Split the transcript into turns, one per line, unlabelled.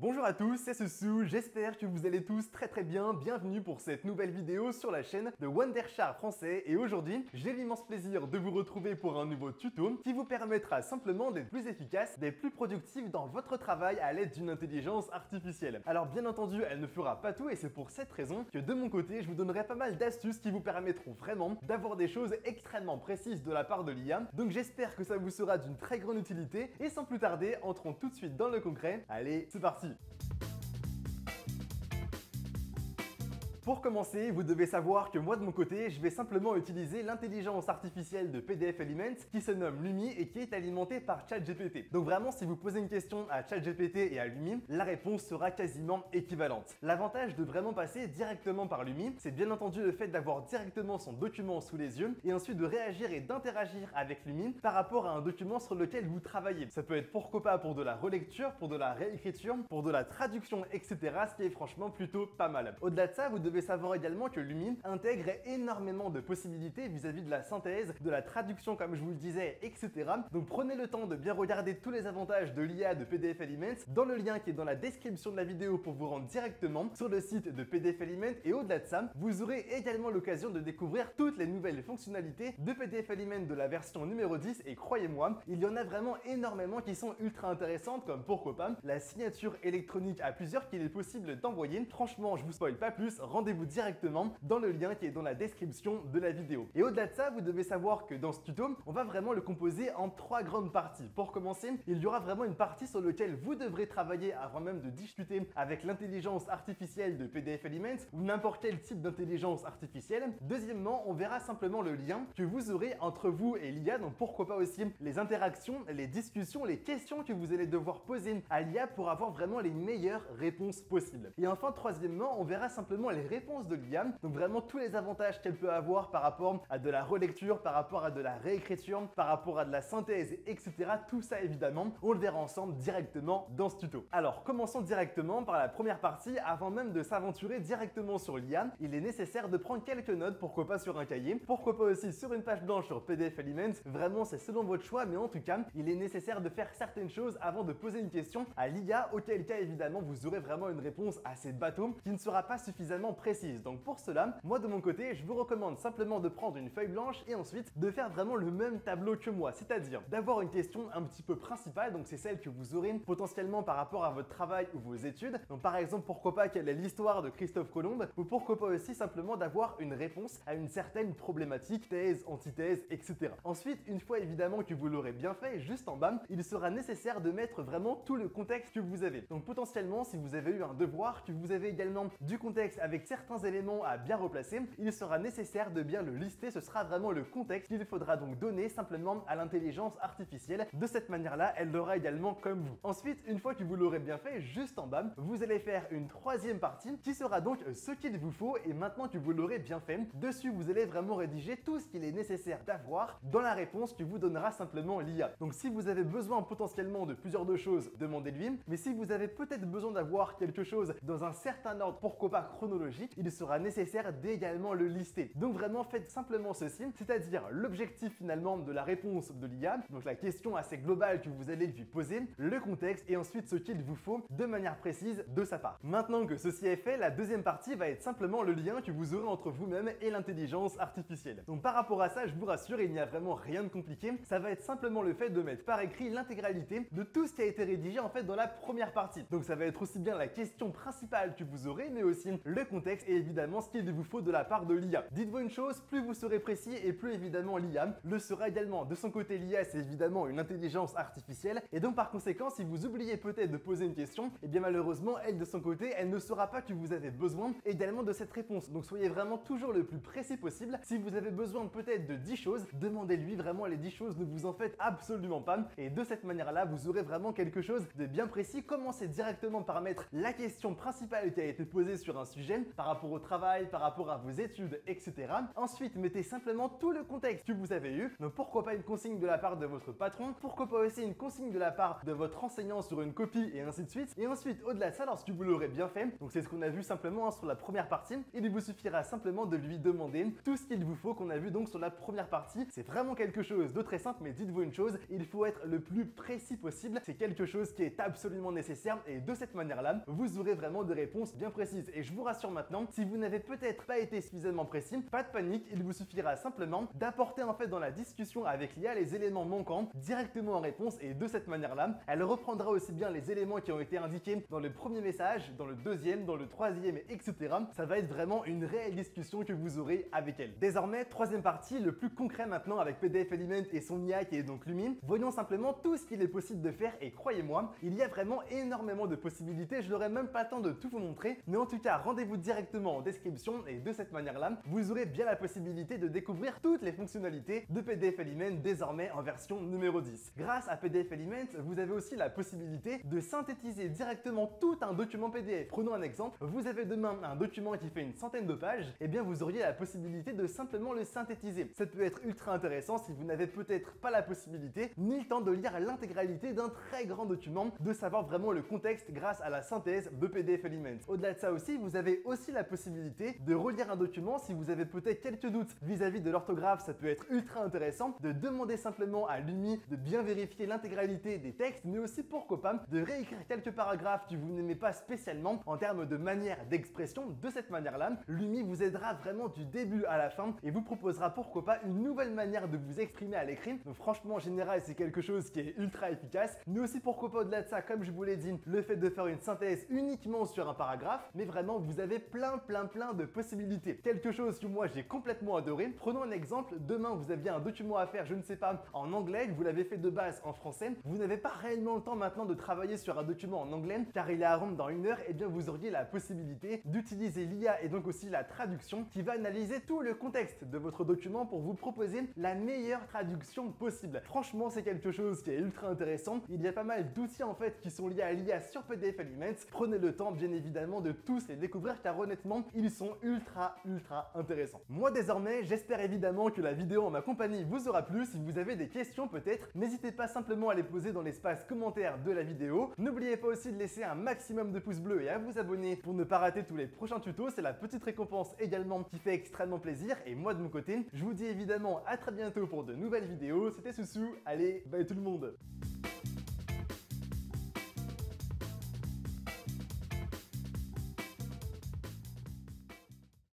Bonjour à tous, c'est Soussou, j'espère que vous allez tous très bien. Bienvenue pour cette nouvelle vidéo sur la chaîne de Wondershare français. Et aujourd'hui, j'ai l'immense plaisir de vous retrouver pour un nouveau tuto qui vous permettra simplement d'être plus efficace, d'être plus productif dans votre travail à l'aide d'une intelligence artificielle. Alors bien entendu, elle ne fera pas tout et c'est pour cette raison que de mon côté, je vous donnerai pas mal d'astuces qui vous permettront vraiment d'avoir des choses extrêmement précises de la part de l'IA. Donc j'espère que ça vous sera d'une très grande utilité et sans plus tarder, entrons tout de suite dans le concret. Allez, c'est parti! Pour commencer, vous devez savoir que moi de mon côté, je vais simplement utiliser l'intelligence artificielle de PDF Elements qui se nomme Lumi et qui est alimentée par ChatGPT. Donc vraiment, si vous posez une question à ChatGPT et à Lumi, la réponse sera quasiment équivalente. L'avantage de vraiment passer directement par Lumi, c'est bien entendu le fait d'avoir directement son document sous les yeux et ensuite de réagir et d'interagir avec Lumi par rapport à un document sur lequel vous travaillez. Ça peut être pourquoi pas pour de la relecture, pour de la réécriture, pour de la traduction, etc. Ce qui est franchement plutôt pas mal. Au-delà de ça, vous devez savoir également que Lumi intègre énormément de possibilités vis-à-vis de la synthèse, de la traduction comme je vous le disais, etc. Donc prenez le temps de bien regarder tous les avantages de l'IA de PDF Elements dans le lien qui est dans la description de la vidéo pour vous rendre directement sur le site de PDF Elements. Et au-delà de ça, vous aurez également l'occasion de découvrir toutes les nouvelles fonctionnalités de PDF Elements de la version numéro 10 et croyez-moi, il y en a vraiment énormément qui sont ultra intéressantes comme pourquoi pas la signature électronique à plusieurs qu'il est possible d'envoyer. Franchement, je vous spoil pas plus, rendez-vous directement dans le lien qui est dans la description de la vidéo. Et au-delà de ça, vous devez savoir que dans ce tuto, on va vraiment le composer en 3 grandes parties. Pour commencer, il y aura vraiment une partie sur laquelle vous devrez travailler avant même de discuter avec l'intelligence artificielle de PDF Elements ou n'importe quel type d'intelligence artificielle. Deuxièmement, on verra simplement le lien que vous aurez entre vous et l'IA, donc pourquoi pas aussi les interactions, les discussions, les questions que vous allez devoir poser à l'IA pour avoir vraiment les meilleures réponses possibles. Et enfin, troisièmement, on verra simplement les réponses de l'IA, donc vraiment tous les avantages qu'elle peut avoir par rapport à de la relecture, par rapport à de la réécriture, par rapport à de la synthèse, etc. Tout ça évidemment, on le verra ensemble directement dans ce tuto. Alors commençons directement par la première partie. Avant même de s'aventurer directement sur l'IA, il est nécessaire de prendre quelques notes, pourquoi pas sur un cahier, pourquoi pas aussi sur une page blanche sur PDF Elements. Vraiment c'est selon votre choix, mais en tout cas, il est nécessaire de faire certaines choses avant de poser une question à l'IA, auquel cas évidemment vous aurez vraiment une réponse assez bateau qui ne sera pas suffisamment précise. Donc pour cela, moi de mon côté, je vous recommande simplement de prendre une feuille blanche et ensuite de faire vraiment le même tableau que moi, c'est-à-dire d'avoir une question un petit peu principale, donc c'est celle que vous aurez potentiellement par rapport à votre travail ou vos études. Donc par exemple, pourquoi pas quelle est l'histoire de Christophe Colomb, ou pourquoi pas aussi simplement d'avoir une réponse à une certaine problématique, thèse, antithèse, etc. Ensuite, une fois évidemment que vous l'aurez bien fait, juste en bas, il sera nécessaire de mettre vraiment tout le contexte que vous avez. Donc potentiellement, si vous avez eu un devoir, que vous avez également du contexte avec certains éléments à bien replacer, il sera nécessaire de bien le lister. Ce sera vraiment le contexte qu'il faudra donc donner simplement à l'intelligence artificielle. De cette manière-là, elle l'aura également comme vous. Ensuite, une fois que vous l'aurez bien fait, juste en bas, vous allez faire une troisième partie qui sera donc ce qu'il vous faut. Et maintenant que vous l'aurez bien fait, dessus vous allez vraiment rédiger tout ce qu'il est nécessaire d'avoir dans la réponse que vous donnera simplement l'IA. Donc si vous avez besoin potentiellement de plusieurs de choses, demandez-lui. Mais si vous avez peut-être besoin d'avoir quelque chose dans un certain ordre, pourquoi pas chronologique, il sera nécessaire d'également le lister. Donc vraiment faites simplement ceci, c'est-à-dire l'objectif finalement de la réponse de l'IA, donc la question assez globale que vous allez lui poser, le contexte et ensuite ce qu'il vous faut de manière précise de sa part. Maintenant que ceci est fait, la deuxième partie va être simplement le lien que vous aurez entre vous-même et l'intelligence artificielle. Donc par rapport à ça, je vous rassure, il n'y a vraiment rien de compliqué, ça va être simplement le fait de mettre par écrit l'intégralité de tout ce qui a été rédigé en fait dans la première partie. Donc ça va être aussi bien la question principale que vous aurez, mais aussi le contexte et évidemment ce qu'il vous faut de la part de l'IA. Dites-vous une chose, plus vous serez précis et plus évidemment l'IA le sera également. De son côté, l'IA c'est évidemment une intelligence artificielle et donc par conséquent, si vous oubliez peut-être de poser une question, et bien malheureusement, elle de son côté, elle ne saura pas que vous avez besoin également de cette réponse. Donc soyez vraiment toujours le plus précis possible. Si vous avez besoin peut-être de 10 choses, demandez-lui vraiment les 10 choses, ne vous en faites absolument pas. Et de cette manière-là, vous aurez vraiment quelque chose de bien précis. Commencez directement par mettre la question principale qui a été posée sur un sujet par rapport au travail, par rapport à vos études, etc. Ensuite, mettez simplement tout le contexte que vous avez eu. Donc pourquoi pas une consigne de la part de votre patron, pourquoi pas aussi une consigne de la part de votre enseignant sur une copie et ainsi de suite. Et ensuite, au-delà de ça, lorsque vous l'aurez bien fait, donc c'est ce qu'on a vu simplement sur la première partie, il vous suffira simplement de lui demander tout ce qu'il vous faut qu'on a vu donc sur la première partie. C'est vraiment quelque chose de très simple, mais dites-vous une chose, il faut être le plus précis possible. C'est quelque chose qui est absolument nécessaire et de cette manière-là, vous aurez vraiment des réponses bien précises. Et je vous rassure maintenant, si vous n'avez peut-être pas été suffisamment précis, pas de panique, il vous suffira simplement d'apporter en fait dans la discussion avec l'IA les éléments manquants directement en réponse et de cette manière-là, elle reprendra aussi bien les éléments qui ont été indiqués dans le premier message, dans le deuxième, dans le troisième, etc. Ça va être vraiment une réelle discussion que vous aurez avec elle. Désormais, troisième partie, le plus concret maintenant avec PDF Element et son IA qui est donc Lumi. Voyons simplement tout ce qu'il est possible de faire et croyez-moi, il y a vraiment énormément de possibilités. Je n'aurai même pas le temps de tout vous montrer, mais en tout cas, rendez-vous directement en description et de cette manière-là, vous aurez bien la possibilité de découvrir toutes les fonctionnalités de PDF Element désormais en version numéro 10. Grâce à PDF Element, vous avez aussi la possibilité de synthétiser directement tout un document PDF. Prenons un exemple, vous avez demain un document qui fait une centaine de pages, et bien vous auriez la possibilité de simplement le synthétiser. Ça peut être ultra intéressant si vous n'avez peut-être pas la possibilité ni le temps de lire l'intégralité d'un très grand document, de savoir vraiment le contexte grâce à la synthèse de PDF Element. Au-delà de ça aussi, vous avez aussi la possibilité de relire un document si vous avez peut-être quelques doutes vis-à-vis de l'orthographe. Ça peut être ultra intéressant de demander simplement à Lumi de bien vérifier l'intégralité des textes, mais aussi pourquoi pas de réécrire quelques paragraphes que vous n'aimez pas spécialement en termes de manière d'expression. De cette manière-là, Lumi vous aidera vraiment du début à la fin et vous proposera pourquoi pas une nouvelle manière de vous exprimer à l'écrit. Donc franchement, en général, c'est quelque chose qui est ultra efficace, mais aussi pourquoi pas au-delà de ça, comme je vous l'ai dit, le fait de faire une synthèse uniquement sur un paragraphe, mais vraiment vous avez plein de possibilités. Quelque chose que moi j'ai complètement adoré. Prenons un exemple, demain vous aviez un document à faire, je ne sais pas, en anglais, vous l'avez fait de base en français, vous n'avez pas réellement le temps maintenant de travailler sur un document en anglais car il est à rendre dans 1 heure, et bien vous auriez la possibilité d'utiliser l'IA et donc aussi la traduction qui va analyser tout le contexte de votre document pour vous proposer la meilleure traduction possible. Franchement, c'est quelque chose qui est ultra intéressant. Il y a pas mal d'outils en fait qui sont liés à l'IA sur PDF Element. Prenez le temps bien évidemment de tous les découvrir car honnêtement, ils sont ultra intéressants. Moi désormais, j'espère évidemment que la vidéo en ma compagnie vous aura plu. Si vous avez des questions peut-être, n'hésitez pas simplement à les poser dans l'espace commentaire de la vidéo. N'oubliez pas aussi de laisser un maximum de pouces bleus et à vous abonner pour ne pas rater tous les prochains tutos. C'est la petite récompense également qui fait extrêmement plaisir. Et moi de mon côté, je vous dis évidemment à très bientôt pour de nouvelles vidéos. C'était Soussou, allez, bye tout le monde.